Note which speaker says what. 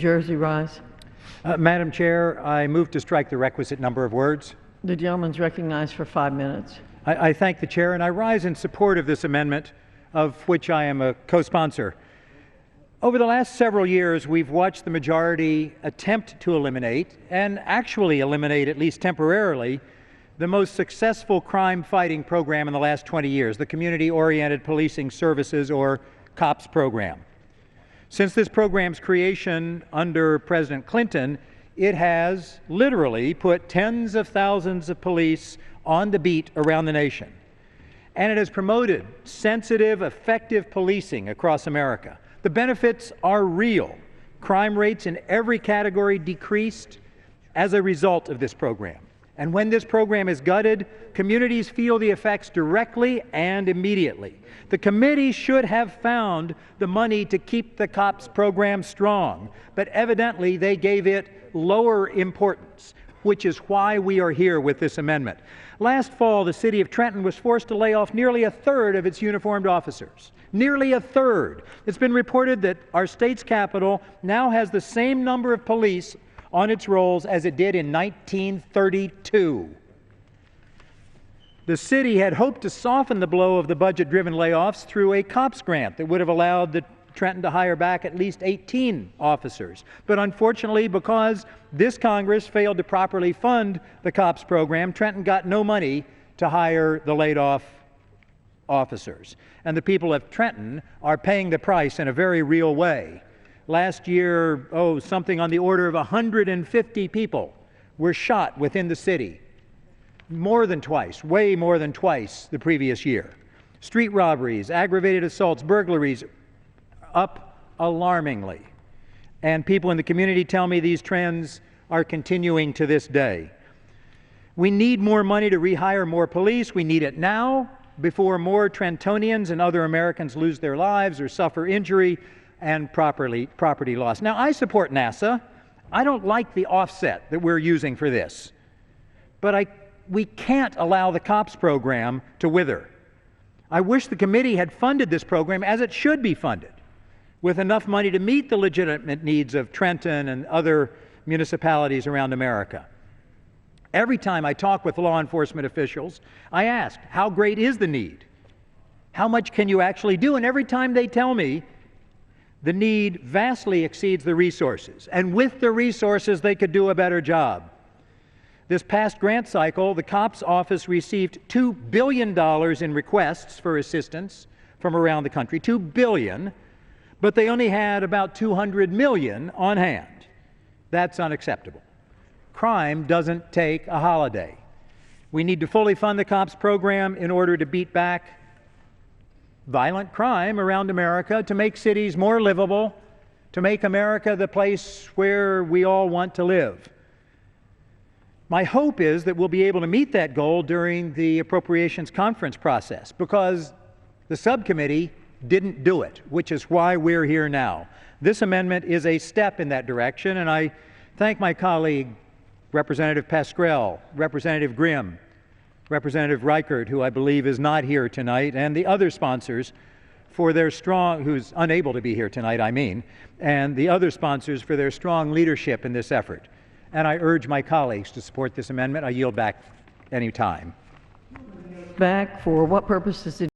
Speaker 1: Jersey rise.
Speaker 2: Madam Chair, I move to strike the requisite number of words.
Speaker 1: The gentleman is recognized for 5 minutes.
Speaker 2: I thank the Chair, and I rise in support of this amendment, of which I am a co-sponsor. Over the last several years, we've watched the majority attempt to eliminate, and actually eliminate, at least temporarily, the most successful crime-fighting program in the last 20 years, the Community-Oriented Policing Services, or COPS program. Since this program's creation under President Clinton, it has literally put tens of thousands of police on the beat around the nation. And it has promoted sensitive, effective policing across America. The benefits are real. Crime rates in every category decreased as a result of this program. And when this program is gutted, communities feel the effects directly and immediately. The committee should have found the money to keep the COPS program strong, but evidently they gave it lower importance, which is why we are here with this amendment. Last fall, the city of Trenton was forced to lay off nearly a third of its uniformed officers. Nearly a third. It's been reported that our state's capital now has the same number of police on its rolls as it did in 1932. The city had hoped to soften the blow of the budget-driven layoffs through a COPS grant that would have allowed the Trenton to hire back at least 18 officers. But unfortunately, because this Congress failed to properly fund the COPS program, Trenton got no money to hire the laid-off officers. And the people of Trenton are paying the price in a very real way. Last year, something on the order of 150 people were shot within the city. More than twice, way more than twice the previous year. Street robberies, aggravated assaults, burglaries, up alarmingly. And people in the community tell me these trends are continuing to this day. We need more money to rehire more police. We need it now, before more Trentonians and other Americans lose their lives or suffer injury and property loss. Now, I support NASA. I don't like the offset that we're using for this. But we can't allow the COPS program to wither. I wish the committee had funded this program as it should be funded, with enough money to meet the legitimate needs of Trenton and other municipalities around America. Every time I talk with law enforcement officials, I ask, how great is the need? How much can you actually do? And every time they tell me, the need vastly exceeds the resources, and with the resources they could do a better job. This past grant cycle, the COPS office received $2 billion in requests for assistance from around the country, $2 billion, but they only had about $200 million on hand. That's unacceptable. Crime doesn't take a holiday. We need to fully fund the COPS program in order to beat back violent crime around America, to make cities more livable, to make America the place where we all want to live. My hope is that we'll be able to meet that goal during the appropriations conference process, because the subcommittee didn't do it, which is why we're here now. This amendment is a step in that direction, and I thank my colleague, Representative Pascrell, Representative Grimm, Representative Reichert, who I believe is not here tonight, and the other sponsors for their who's unable to be here tonight, and the other sponsors for their strong leadership in this effort. And I urge my colleagues to support this amendment. I yield back any time.
Speaker 1: Back for what purpose does the